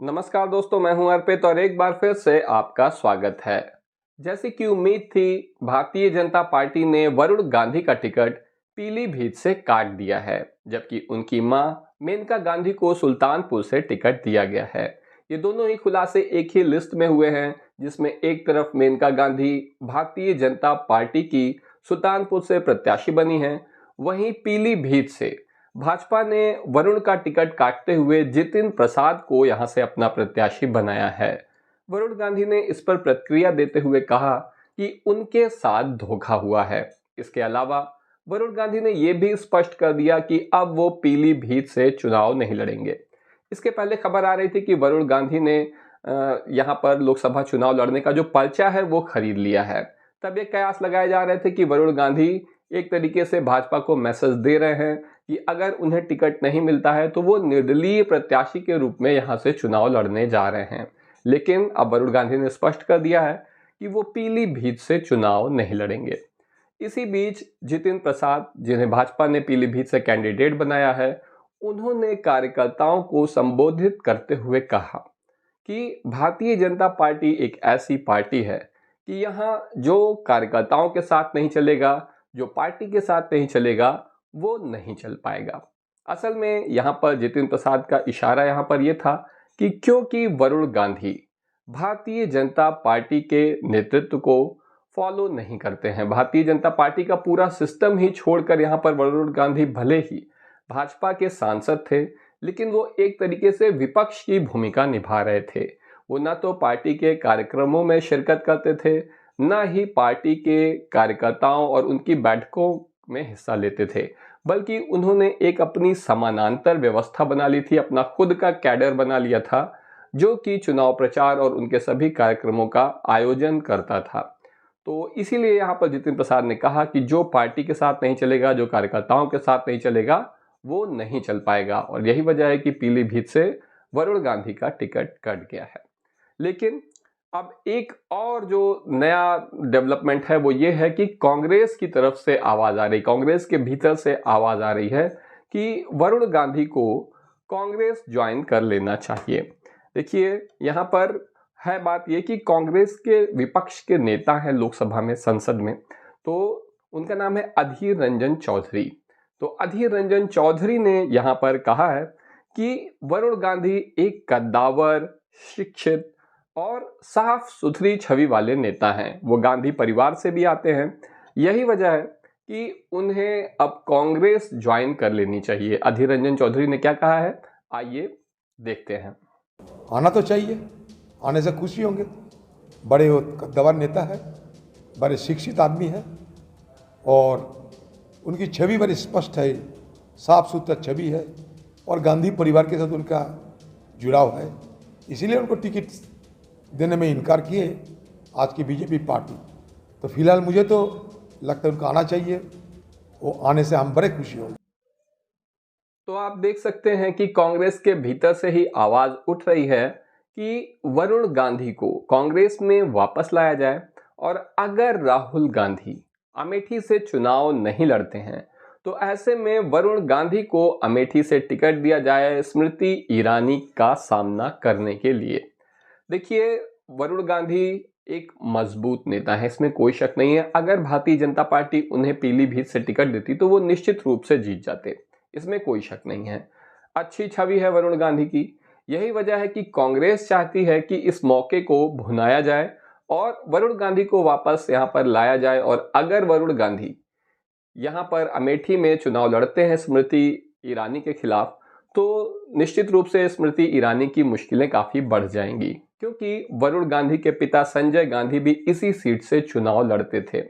नमस्कार दोस्तों, मैं हूं अर्पित और एक बार फिर से आपका स्वागत है। जैसी कि उम्मीद थी, भारतीय जनता पार्टी ने वरुण गांधी का टिकट पीलीभीत से काट दिया है, जबकि उनकी मां मेनका गांधी को सुल्तानपुर से टिकट दिया गया है। ये दोनों ही खुलासे एक ही लिस्ट में हुए हैं, जिसमें एक तरफ मेनका गांधी भारतीय जनता पार्टी की सुल्तानपुर से प्रत्याशी बनी है, वहीं पीलीभीत से भाजपा ने वरुण का टिकट काटते हुए जितिन प्रसाद को यहां से अपना प्रत्याशी बनाया है। वरुण गांधी ने इस पर प्रतिक्रिया देते हुए कहा कि उनके साथ धोखा हुआ है। इसके अलावा वरुण गांधी ने यह भी स्पष्ट कर दिया कि अब वो पीलीभीत से चुनाव नहीं लड़ेंगे। इसके पहले खबर आ रही थी कि वरुण गांधी ने यहां पर लोकसभा चुनाव लड़ने का जो पर्चा है वो खरीद लिया है। तब ये कयास लगाए जा रहे थे कि वरुण गांधी एक तरीके से भाजपा को मैसेज दे रहे हैं कि अगर उन्हें टिकट नहीं मिलता है तो वो निर्दलीय प्रत्याशी के रूप में यहां से चुनाव लड़ने जा रहे हैं। लेकिन अब वरुण गांधी ने स्पष्ट कर दिया है कि वो पीलीभीत से चुनाव नहीं लड़ेंगे। इसी बीच जितिन प्रसाद, जिन्हें भाजपा ने पीलीभीत से कैंडिडेट बनाया है, उन्होंने कार्यकर्ताओं को संबोधित करते हुए कहा कि भारतीय जनता पार्टी एक ऐसी पार्टी है कि यहाँ जो कार्यकर्ताओं के साथ नहीं चलेगा, जो पार्टी के साथ नहीं चलेगा, वो नहीं चल पाएगा। असल में यहाँ पर जितिन प्रसाद का इशारा यहाँ पर यह था कि क्योंकि वरुण गांधी भारतीय जनता पार्टी के नेतृत्व को फॉलो नहीं करते हैं, भारतीय जनता पार्टी का पूरा सिस्टम ही छोड़कर यहाँ पर वरुण गांधी भले ही भाजपा के सांसद थे, लेकिन वो एक तरीके से विपक्ष की भूमिका निभा रहे थे। वो न तो पार्टी के कार्यक्रमों में शिरकत करते थे, न ही पार्टी के कार्यकर्ताओं और उनकी बैठकों में हिस्सा लेते थे, बल्कि उन्होंने एक अपनी समानांतर व्यवस्था बना ली थी, अपना खुद का कैडर बना लिया था, जो कि चुनाव प्रचार और उनके सभी कार्यक्रमों का आयोजन करता था। तो इसीलिए यहाँ पर जितिन प्रसाद ने कहा कि जो पार्टी के साथ नहीं चलेगा, जो कार्यकर्ताओं के साथ नहीं चलेगा, वो नहीं चल पाएगा, और यही वजह है कि पीलीभीत से वरुण गांधी का टिकट कट गया है। लेकिन अब एक और जो नया डेवलपमेंट है वो ये है कि कांग्रेस की तरफ से आवाज आ रही, कांग्रेस के भीतर से आवाज आ रही है कि वरुण गांधी को कांग्रेस ज्वाइन कर लेना चाहिए। देखिए, यहाँ पर है बात ये कि कांग्रेस के विपक्ष के नेता हैं लोकसभा में, संसद में, तो उनका नाम है अधीर रंजन चौधरी। तो अधीर रंजन चौधरी ने यहाँ पर कहा है कि वरुण गांधी एक कद्दावर, शिक्षित और साफ सुथरी छवि वाले नेता हैं। वो गांधी परिवार से भी आते हैं। यही वजह है कि उन्हें अब कांग्रेस ज्वाइन कर लेनी चाहिए। अधीर रंजन चौधरी ने क्या कहा है, आइए देखते हैं। आना तो चाहिए, आने से खुशी होंगे। बड़े कद्दावर नेता है, बड़े शिक्षित आदमी है और उनकी छवि बड़ी स्पष्ट है, साफ सुथरा छवि है और गांधी परिवार के साथ उनका जुड़ाव है, इसीलिए उनको टिकट देने में इनकार किए आज की बीजेपी पार्टी। तो फिलहाल मुझे तो लगता है उनको आना चाहिए, वो आने से हम बड़े खुशी होंगे। तो आप देख सकते हैं कि कांग्रेस के भीतर से ही आवाज उठ रही है कि वरुण गांधी को कांग्रेस में वापस लाया जाए, और अगर राहुल गांधी अमेठी से चुनाव नहीं लड़ते हैं तो ऐसे में वरुण गांधी को अमेठी से टिकट दिया जाए स्मृति ईरानी का सामना करने के लिए। देखिए, वरुण गांधी एक मजबूत नेता है, इसमें कोई शक नहीं है। अगर भारतीय जनता पार्टी उन्हें पीलीभीत से टिकट देती तो वो निश्चित रूप से जीत जाते, इसमें कोई शक नहीं है। अच्छी छवि है वरुण गांधी की। यही वजह है कि कांग्रेस चाहती है कि इस मौके को भुनाया जाए और वरुण गांधी को वापस यहां पर लाया जाए। और अगर वरुण गांधी यहां पर अमेठी में चुनाव लड़ते हैं स्मृति ईरानी के खिलाफ, तो निश्चित रूप से स्मृति ईरानी की मुश्किलें काफी बढ़ जाएंगी, क्योंकि वरुण गांधी के पिता संजय गांधी भी इसी सीट से चुनाव लड़ते थे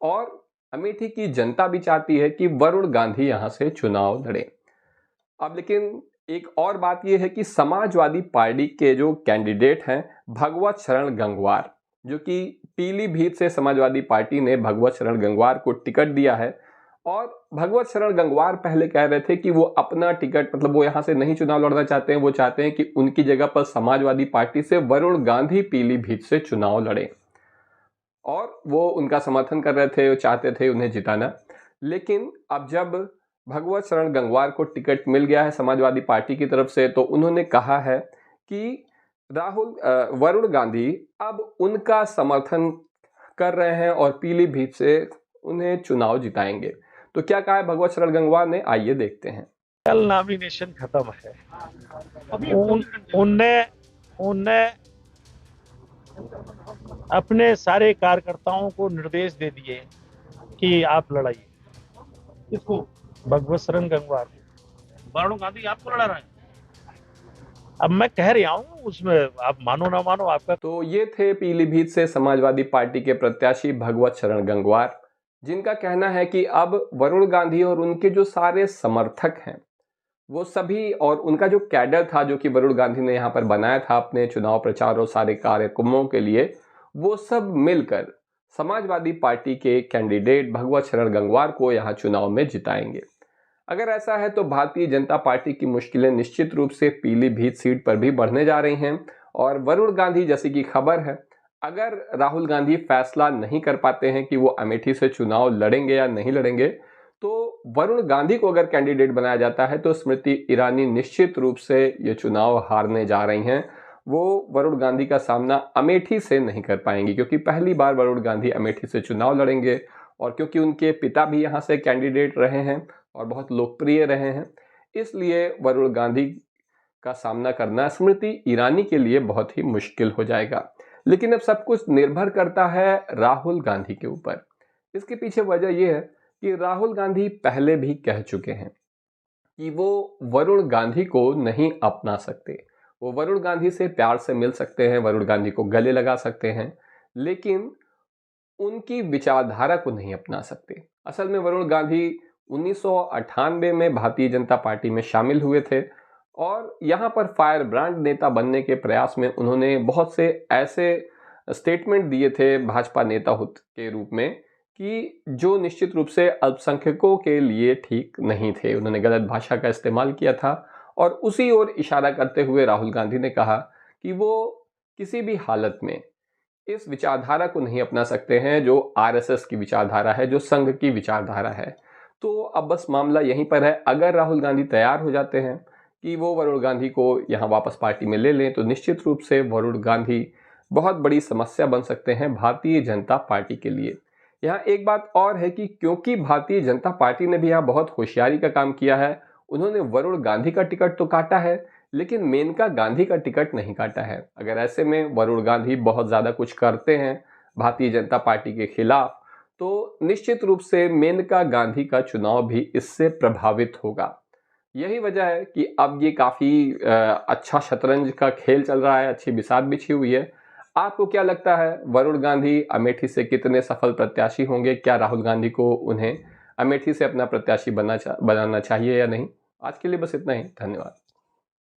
और अमेठी की जनता भी चाहती है कि वरुण गांधी यहां से चुनाव लड़े। अब लेकिन एक और बात यह है कि समाजवादी पार्टी के जो कैंडिडेट हैं भगवत शरण गंगवार, जो कि पीलीभीत से समाजवादी पार्टी ने भगवत शरण गंगवार को टिकट दिया है, और भगवत शरण गंगवार पहले कह रहे थे कि वो अपना टिकट, मतलब वो यहां से नहीं चुनाव लड़ना चाहते हैं, वो चाहते हैं कि उनकी जगह पर समाजवादी पार्टी से वरुण गांधी पीलीभीत से चुनाव लड़े, और वो उनका समर्थन कर रहे थे, वो चाहते थे उन्हें जिताना। लेकिन अब जब भगवत शरण गंगवार को टिकट मिल गया है समाजवादी पार्टी की तरफ से, तो उन्होंने कहा है कि वरुण गांधी अब उनका समर्थन कर रहे हैं और पीलीभीत से उन्हें चुनाव जिताएंगे। तो क्या कहा है भगवत शरण गंगवार ने, आइए देखते हैं। कल नॉमिनेशन खत्म है। उनने अपने सारे कार्यकर्ताओं को निर्देश दे दिए कि आप लड़ाइए। किसको? भगवत शरण गंगवार। वरुण गांधी आपको लड़ा रहा है? अब मैं कह रहा हूं, उसमें आप मानो ना मानो आपका। तो ये थे पीलीभीत से समाजवादी पार्टी के प्रत्याशी भगवत शरण गंगवार, जिनका कहना है कि अब वरुण गांधी और उनके जो सारे समर्थक हैं वो सभी, और उनका जो कैडर था जो कि वरुण गांधी ने यहाँ पर बनाया था अपने चुनाव प्रचार और सारे कार्यक्रमों के लिए, वो सब मिलकर समाजवादी पार्टी के कैंडिडेट भगवत शरण गंगवार को यहाँ चुनाव में जिताएंगे। अगर ऐसा है तो भारतीय जनता पार्टी की मुश्किलें निश्चित रूप से पीलीभीत सीट पर भी बढ़ने जा रही हैं। और वरुण गांधी, जैसी कि खबर है, अगर राहुल गांधी फैसला नहीं कर पाते हैं कि वो अमेठी से चुनाव लड़ेंगे या नहीं लड़ेंगे, तो वरुण गांधी को अगर कैंडिडेट बनाया जाता है तो स्मृति ईरानी निश्चित रूप से ये चुनाव हारने जा रही हैं। वो वरुण गांधी का सामना अमेठी से नहीं कर पाएंगी, क्योंकि पहली बार वरुण गांधी अमेठी से चुनाव लड़ेंगे और क्योंकि उनके पिता भी यहाँ से कैंडिडेट रहे हैं और बहुत लोकप्रिय रहे हैं, इसलिए वरुण गांधी का सामना करना स्मृति ईरानी के लिए बहुत ही मुश्किल हो जाएगा। लेकिन अब सब कुछ निर्भर करता है राहुल गांधी के ऊपर। इसके पीछे वजह यह है कि राहुल गांधी पहले भी कह चुके हैं कि वो वरुण गांधी को नहीं अपना सकते। वो वरुण गांधी से प्यार से मिल सकते हैं, वरुण गांधी को गले लगा सकते हैं, लेकिन उनकी विचारधारा को नहीं अपना सकते। असल में वरुण गांधी 1998 में भारतीय जनता पार्टी में शामिल हुए थे और यहाँ पर फायर ब्रांड नेता बनने के प्रयास में उन्होंने बहुत से ऐसे स्टेटमेंट दिए थे भाजपा नेता के रूप में कि जो निश्चित रूप से अल्पसंख्यकों के लिए ठीक नहीं थे। उन्होंने गलत भाषा का इस्तेमाल किया था और उसी ओर इशारा करते हुए राहुल गांधी ने कहा कि वो किसी भी हालत में इस विचारधारा को नहीं अपना सकते हैं जो आरएसएस की विचारधारा है, जो संघ की विचारधारा है। तो अब बस मामला यहीं पर है। अगर राहुल गांधी तैयार हो जाते हैं कि वो वरुण गांधी को यहाँ वापस पार्टी में ले लें, तो निश्चित रूप से वरुण गांधी बहुत बड़ी समस्या बन सकते हैं भारतीय जनता पार्टी के लिए। यहाँ एक बात और है कि क्योंकि भारतीय जनता पार्टी ने भी यहाँ बहुत होशियारी का काम किया है, उन्होंने वरुण गांधी का टिकट तो काटा है लेकिन मेनका गांधी का टिकट नहीं काटा है। अगर ऐसे में वरुण गांधी बहुत ज़्यादा कुछ करते हैं भारतीय जनता पार्टी के खिलाफ, तो निश्चित रूप से मेनका गांधी का चुनाव भी इससे प्रभावित होगा। यही वजह है कि अब ये काफ़ी अच्छा शतरंज का खेल चल रहा है, अच्छी बिसात बिछी हुई है। आपको क्या लगता है, वरुण गांधी अमेठी से कितने सफल प्रत्याशी होंगे? क्या राहुल गांधी को उन्हें अमेठी से अपना प्रत्याशी बनाना चाहिए या नहीं? आज के लिए बस इतना ही। धन्यवाद।